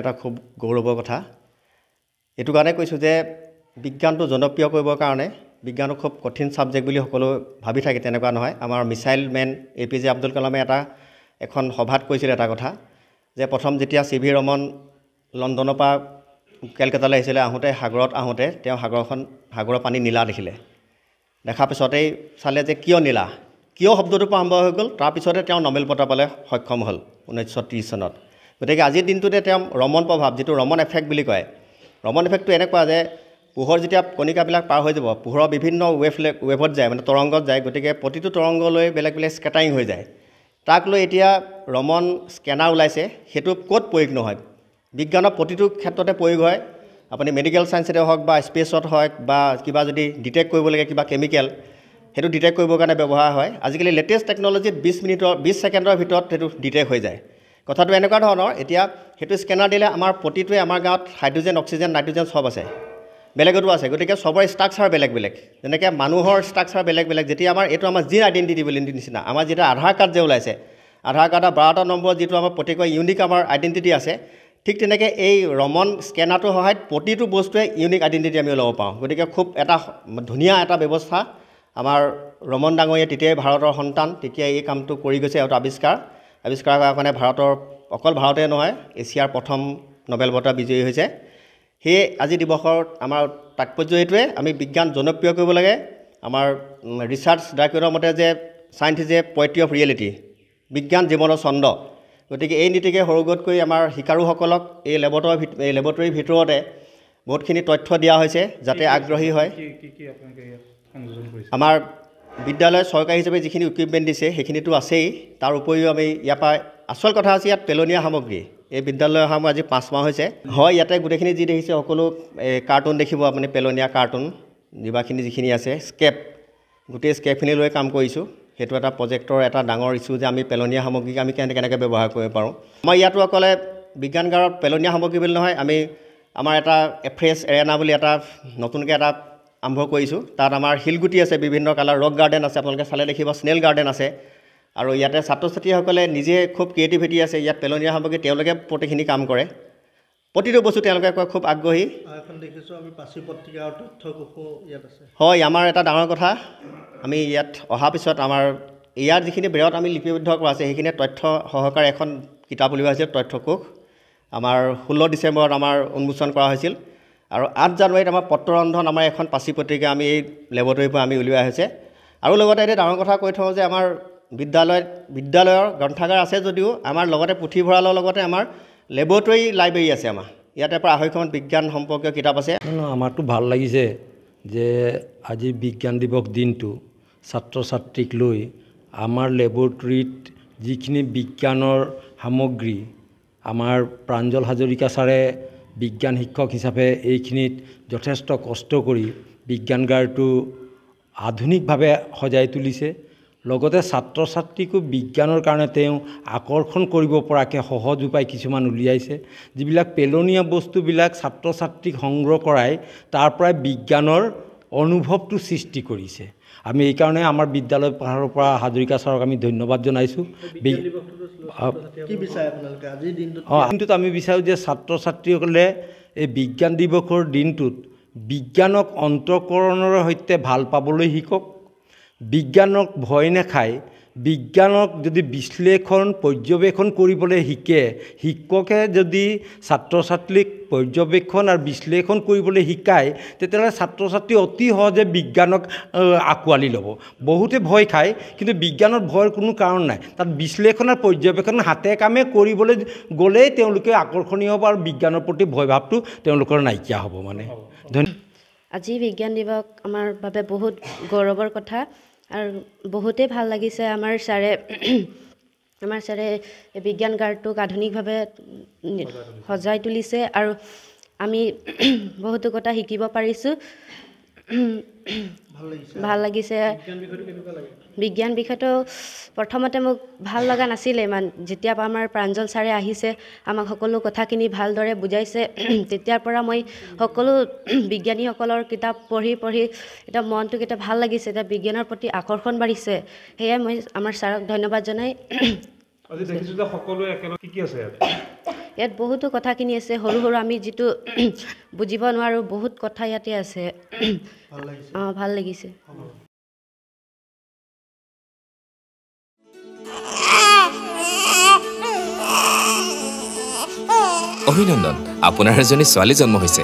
এটা খুব গৌৰৱৰ কথা এটো কাৰণে কৈছো যে বিজ্ঞানটো জনপ্ৰিয় কৰিবৰ কাৰণে বিজ্ঞানক খুব কঠিন সাবজেক্ট বুলি সকলো ভাবি থাকে তেনেকুৱা নহয় আমাৰ মিসাইল মেন এপিজে আব্দুল কালামে এখন সভাত কৈছিল এটা কথা যে প্ৰথম যেতিয়া সিভি ৰমন লণ্ডনৰ পৰা কলকাতালৈ আহিছিল আহোতে সাগৰত আহোতে তেওঁ সাগৰৰ পানী নীলা দেখিলে দেখা পিছতেই চালে যে কিয় নীলা কিয় শব্দটো আৰম্ভ হৈ গ'ল তাৰ পিছতে তেওঁ নোবেল বঁটা পালে সক্ষম হ'ল 1930 চনত গতিকে আজিৰ দিনটোতে তেওঁ ৰমন প্ৰভাৱ যেটো ৰমন এফেক্ট বুলি কয় ৰমন এফেক্টটো এনেকুৱা যে পোহৰ যেতিয়া কণিকাবিলাক পাৰ হৈ যাব পোহৰৰ বিভিন্ন ৱেভত যায় মানে তৰংগত যায় গতিকে প্ৰতিটো তৰংগলৈ বেলেগ স্কেটাৰিং হৈ যায় তাক লৈ এতিয়া ৰমন স্কেনাৰ ওলাইছে হেতু কোড প্ৰয়োগ নহয় বিজ্ঞানৰ প্ৰতিটো ক্ষেত্ৰতে প্ৰয়োগ হয় আপুনি মেডিকেল সায়েন্সতে হওক বা স্পেচত হওক বা কিবা যদি ডিটেক্ট কৰিব লাগে কিবা কেমিক্যাল হেতু ডিটেক্ট কৰিবৰ কাৰণে ব্যৱহাৰ হয় আজিকালি লেটেষ্ট টেকনলজিত 20 সেকেন্ডৰ ভিতৰত হেতু ডিটেক্ট হৈ যায় কথাটো এনেকুৱা ধৰণৰ এতিয়া হেতু স্কেনাৰ দিলে আমাৰ প্ৰতিটোৱে আমাৰ গাঁত হাইড্ৰোজেন অক্সিজেন নাইট্ৰোজেন সব আছে বেলেগটো আছে গতিকে সবৰ ষ্ট্ৰাকচাৰ বেলেগ যেনেকৈ মানুহৰ ষ্ট্ৰাকচাৰ বেলেগ যেতিয়া আমাৰ এটো আমাৰ জিন আইডেন্টিটি বুলি নিচিনা আমাৰ যেটা আধাৰ কাৰ্ড যে ওলাইছে আধাৰ কাৰ্ডৰ 12টা নম্বৰ যেটো আমাৰ প্ৰতিকৈ ইউনিক আমাৰ আইডেন্টিটি আছে ঠিক তেনেকৈ এই ৰমন স্কেনাৰটো সহায়ত প্ৰতিটো বস্তুৱে ইউনিক আইডেন্টিটি আমি ল'ব পাওঁ গতিকে খুব এটা ধুনীয়া এটা ব্যৱস্থা আমাৰ ৰমন ডাঙৰীয়া তেতিয়াই ভাৰতৰ সন্তান তেতিয়া এই কামটো কৰি গৈছে এটা আৱিষ্কাৰ কৰাৰ কাৰণে ভাৰতৰ অকল ভাৰতে নহয় এছিয়াৰ প্ৰথম নোবেল বঁটা বিজয়ী হৈছে হে আজি দিৱসৰ আমাৰ তাৎপৰ্য এইটোৱে আমি বিজ্ঞান জনপ্ৰিয় কৰিব লাগে আমাৰ ৰিসাৰ্চ ডাইৰেক্টৰৰ মতে যে science is a poetry of reality বিজ্ঞান জীৱনৰ ছন্দ গতিকে এই নীতিকে সৰুগত কৰি আমাৰ শিকাৰুসকলক এই লেবৰেটৰীৰ ভিতৰতে বহুতখিনি তথ্য দিয়া হৈছে যাতে আগ্ৰহী হয় আমাৰ বিদ্যালয় চৰকাৰী হিচাপে যিখিনি ইকুইপমেন্ট দিছে সেইখিনিটো আছেই তাৰ উপৰিও আমি ইয়াপা আসল কথা আছে ইয়াত পেলনীয়া সামগ্ৰী এই বিদ্যালয় হাম আজি 5 মাহ হৈছে হয় ইয়াতে গুটেখিনি যি দেখিছে সকলো কাৰ্টুন দেখিব আপুনি পেলনীয়া কাৰ্টুন নিবাখিনি যিখিনি আছে স্কেপ গুটে স্কেপখিনি লৈ কাম কৰিছো হেতু এটা প্ৰজেক্টৰ এটা ডাঙৰ ইস্যু যে আমি পেলনীয়া সামগ্ৰী আমি কেনেকৈ ব্যৱহাৰ কৰিব পাৰো মই ইয়াতো অকলে বিজ্ঞানগাৰত পেলনীয়া সামগ্ৰী বুলি নহয় আমি আমাৰ এটা ফ্ৰেছ এৰেনা বুলি এটা নতুনকৈ এটা আৰম্ভ কৰিছো তাত আমাৰ হিলগুটি আছে বিভিন্ন কালাৰ ৰক গাৰ্ডেন আছে আপোনালোকে চালে দেখিব স্নেল গাৰ্ডেন আছে আৰু ইয়াতে ছাত্ৰ-ছাত্ৰীসকলে নিজে খুব ক্ৰিয়েটিভিটি আছে ইয়াত পেলনীয়া সামগ্ৰী তেওঁলোকে প্ৰতিখিনি কাম কৰে প্ৰতিটো বস্তু তেওঁলোকে খুব আগ্ৰহী এখন দেখিছো আমি পাছি পত্ৰিকাৰ তথ্যকোষ ইয়াত আছে হয় আমাৰ এটা ডাঙৰ কথা আমি ইয়াত অহা পিছত আমাৰ ইয়াৰ যিখিনি বৃহৎ আমি লিপিবদ্ধ কৰা আছে সেইখিনি তথ্য সহকাৰে এখন কিতাপ উলিওৱা হৈছে তথ্যকোষ আমাৰ 16 ডিসেম্বৰত আমাৰ উন্মোচন কৰা হৈছিল আৰু 8 জানুৱাৰীত আমাৰ পত্ৰৰন্ধন আমাৰ এখন পাছি পত্ৰিকা আমি এই লেবৰেটৰীৰ পৰা আমি উলিওৱা হৈছে আৰু লগতে এটা ডাঙৰ কথা কৈ থওঁ যে আমাৰ বিদ্যালয়ৰ গ্ৰন্থাগাৰ আছে যদিও আমাৰ লগতে পুথিভঁৰালৰ লগতে আমাৰ লেবৰেটৰী লাইব্ৰেৰী আছে আমাৰ ইয়াতে পৰা 250খন বিজ্ঞান সম্পৰ্কীয় কিতাপ আছে আমাৰটো ভাল লাগিছে যে আজি বিজ্ঞান দিৱস দিনটো ছাত্ৰ ছাত্ৰীক লৈ আমাৰ লেবৰেটৰীত যিখিনি বিজ্ঞানৰ সামগ্ৰী আমাৰ প্ৰাঞ্জল হাজৰিকা ছাৰে বিজ্ঞান শিক্ষক হিচাপে এইখিনিত যথেষ্ট কষ্ট কৰি বিজ্ঞানগাৰটো আধুনিকভাৱে সজাই তুলিছে লগতে ছাত্ৰ ছাত্ৰীকো বিজ্ঞানৰ কাৰণে তেওঁ আকৰ্ষণ কৰিব পৰাকৈ সহজ উপায় কিছুমান উলিয়াইছে যিবিলাক পেলনীয়া বস্তুবিলাক ছাত্ৰ ছাত্ৰীক সংগ্ৰহ কৰাই তাৰ পৰা বিজ্ঞানৰ অনুভৱটো সৃষ্টি কৰিছে আমি এই কাৰণে আমাৰ বিদ্যালয় পাহাৰৰ পৰা হাজৰিকা ছাৰক আমি ধন্যবাদ জনাইছোঁ কি বিচাৰে আপোনালোকে আজি দিনটোত আমি বিচাৰোঁ যে ছাত্ৰ ছাত্ৰীসকলে এই বিজ্ঞান দিৱসৰ দিনটোত বিজ্ঞানক অন্তঃকৰণৰ সৈতে ভাল পাবলৈ শিকক বিজ্ঞানক ভয় নাখায় বিজ্ঞানক যদি বিশ্লেষণ পৰ্যবেক্ষণ কৰিবলৈ শিকে শিক্ষকে যদি ছাত্ৰ ছাত্ৰীক পৰ্যবেক্ষণ আৰু বিশ্লেষণ কৰিবলৈ শিকায় তেতিয়াহ'লে ছাত্ৰ ছাত্ৰী অতি সহজে বিজ্ঞানক আঁকোৱালি ল'ব বহুতে ভয় খায় কিন্তু বিজ্ঞানৰ ভয়ৰ কোনো কাৰণ নাই তাত বিশ্লেষণ আৰু পৰ্যবেক্ষণ হাতে কামে কৰিবলৈ গ'লেই তেওঁলোকে আকৰ্ষণীয় হ'ব আৰু বিজ্ঞানৰ প্ৰতি ভয় ভাৱটো তেওঁলোকৰ নাইকিয়া হ'ব মানে আজি বিজ্ঞান দিৱস আমাৰ বাবে বহুত গৌৰৱৰ কথা আৰু বহুতেই ভাল লাগিছে আমাৰ ছাৰে বিজ্ঞান গাৰটোক আধুনিকভাৱে সজাই তুলিছে আৰু আমি বহুতো কথা শিকিব পাৰিছোঁ ভাল লাগিছে বিজ্ঞান বিষয়টো প্ৰথমতে মোক ভাল লগা নাছিলে ইমান যেতিয়া আমাৰ প্ৰাঞ্জল ছাৰে আহিছে আমাক সকলো কথাখিনি ভালদৰে বুজাইছে তেতিয়াৰ পৰা মই সকলো বিজ্ঞানীসকলৰ কিতাপ পঢ়ি এটা মনটো কেইটা ভাল লাগিছে এটা বিজ্ঞানৰ প্ৰতি আকৰ্ষণ বাঢ়িছে সেয়ে মই আমাৰ ছাৰক ধন্যবাদ জনাই আজি দেখিছোঁ যে সকলোৱে একেলগে কি আছে ইয়াত বহুতো কথাখিনি আছে সৰু সৰু আমি যিটো বুজিব নোৱাৰোঁ বহুত কথা ইয়াতে আছে ভাল লাগিছে অভিনন্দন, আপোনাৰ এজনী ছোৱালী জন্ম হৈছে।